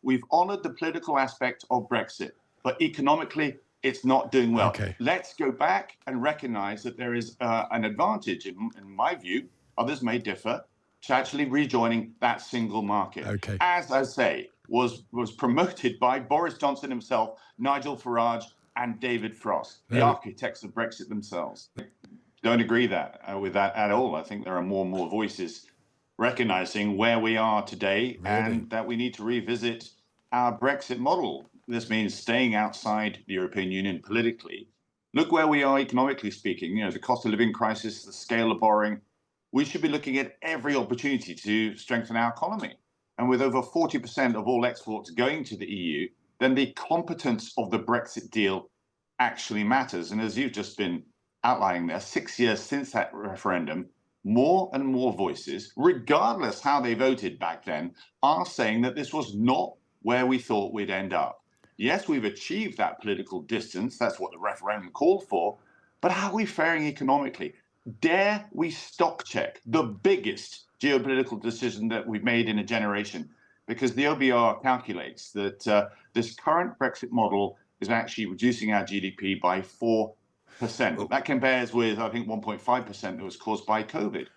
we've honoured the political aspect of Brexit, but economically, it's not doing well. Okay. Let's go back and recognise that there is an advantage, in my view, others may differ, to actually rejoining that single market. Okay. As I say, was promoted by Boris Johnson himself, Nigel Farage, and David Frost, the architects of Brexit themselves. Don't agree with that at all. I think there are more and more voices recognising where we are today and that we need to revisit our Brexit model. This means staying outside the European Union politically. Look where we are economically speaking, the cost of living crisis, the scale of borrowing. We should be looking at every opportunity to strengthen our economy. And with over 40% of all exports going to the EU, then the competence of the Brexit deal actually matters. And as you've just been outlining there, 6 years since that referendum, more and more voices, regardless how they voted back then, are saying that this was not where we thought we'd end up. Yes, we've achieved that political distance. That's what the referendum called for. But how are we faring economically? Dare we stock check the biggest geopolitical decision that we've made in a generation? Because the OBR calculates that this current Brexit model is actually reducing our GDP by 4%. That compares with, I think, 1.5% that was caused by COVID.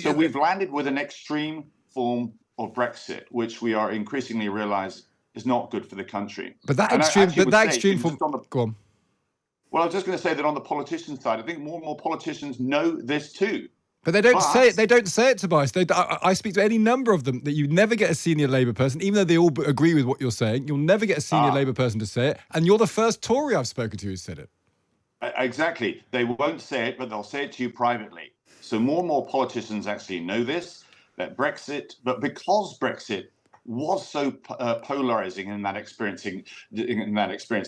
So we've landed with an extreme form of Brexit, which we are increasingly realize is not good for the country. But that extreme form. Go on. Well, I was just going to say that on the politician side, I think more and more politicians know this too. But they don't say it. They don't say it, Tobias. I speak to any number of them that you never get a senior Labour person, even though they all agree with what you're saying. You'll never get a senior Labour person to say it, and you're the first Tory I've spoken to who said it. Exactly. They won't say it, but they'll say it to you privately. So more and more politicians actually know this, that Brexit, but because Brexit was so polarizing in that experience,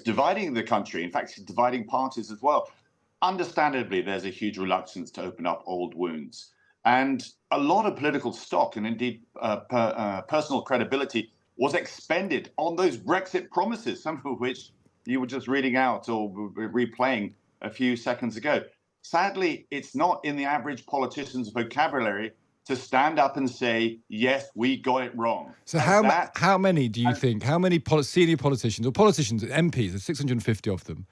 dividing the country, in fact, dividing parties as well, understandably, there's a huge reluctance to open up old wounds. And a lot of political stock and indeed personal credibility was expended on those Brexit promises, some of which you were just reading out or replaying a few seconds ago. Sadly, it's not in the average politician's vocabulary to stand up and say, yes, we got it wrong. So how many do you think, how many senior politicians or politicians, MPs, there's 650 of them,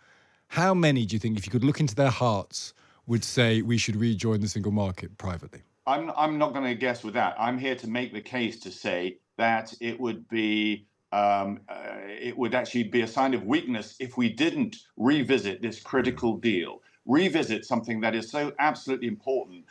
how many do you think, if you could look into their hearts, would say we should rejoin the single market privately? I'm not going to guess with that. I'm here to make the case to say that it would be it would actually be a sign of weakness if we didn't revisit this critical deal, revisit something that is so absolutely important,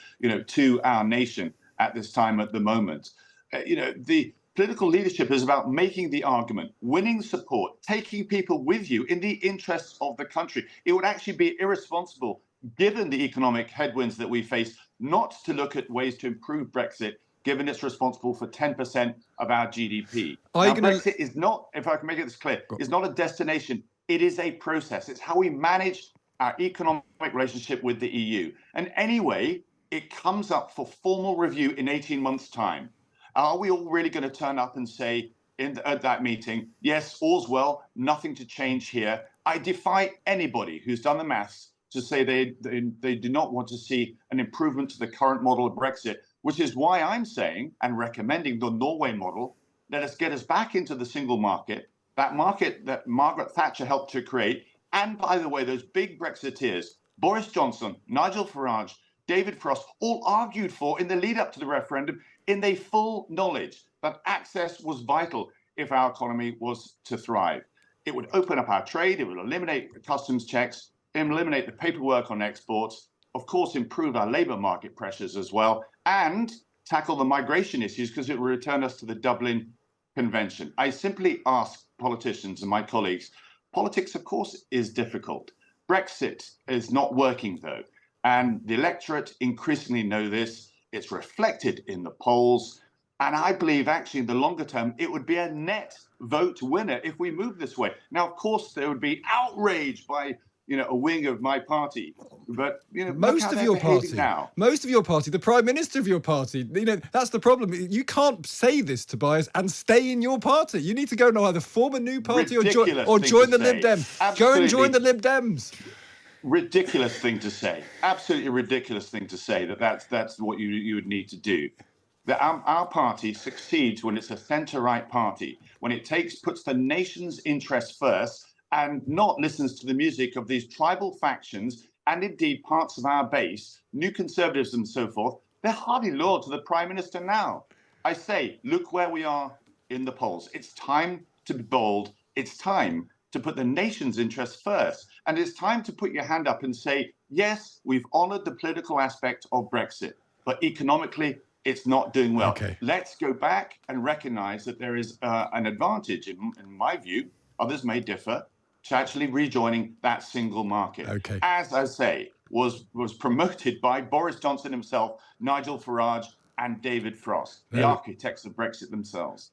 to our nation at this time at the moment. The political leadership is about making the argument, winning support, taking people with you in the interests of the country. It would actually be irresponsible, given the economic headwinds that we face, not to look at ways to improve Brexit, given it's responsible for 10% of our GDP. Brexit is not, if I can make it this clear, is not a destination. It is a process. It's how we manage our economic relationship with the EU. And anyway, it comes up for formal review in 18 months' time. Are we all really going to turn up and say at that meeting, yes, all's well, nothing to change here? I defy anybody who's done the maths to say they do not want to see an improvement to the current model of Brexit, which is why I'm saying and recommending the Norway model. Let us get us back into the single market that Margaret Thatcher helped to create. And by the way, those big Brexiteers, Boris Johnson, Nigel Farage, David Frost, all argued for in the lead up to the referendum in their full knowledge that access was vital if our economy was to thrive. It would open up our trade, it would eliminate customs checks, eliminate the paperwork on exports, of course, improve our labour market pressures as well, and tackle the migration issues because it will return us to the Dublin Convention. I simply ask politicians and my colleagues, politics, of course, is difficult. Brexit is not working, though. And the electorate increasingly know this. It's reflected in the polls. And I believe, actually, in the longer term, it would be a net vote winner if we move this way. Now, of course, there would be outrage by a wing of my party, but most of your party now. Most of your party, the Prime Minister of your party, that's the problem. You can't say this, Tobias, and stay in your party. You need to go and either form a new party or join the Lib Dems. Absolutely. Go and join the Lib Dems. Ridiculous thing to say. Absolutely ridiculous thing to say that's what you would need to do. Our party succeeds when it's a centre-right party, when it puts the nation's interests first and not listens to the music of these tribal factions and indeed parts of our base, New Conservatives and so forth. They're hardly loyal to the Prime Minister now. I say, look where we are in the polls. It's time to be bold. It's time to put the nation's interests first. And it's time to put your hand up and say, yes, we've honoured the political aspect of Brexit, but economically, it's not doing well. Okay. Let's go back and recognise that there is an advantage, in my view, others may differ, to actually rejoining that single market. Okay. As I say, was promoted by Boris Johnson himself, Nigel Farage, and David Frost, the architects of Brexit themselves.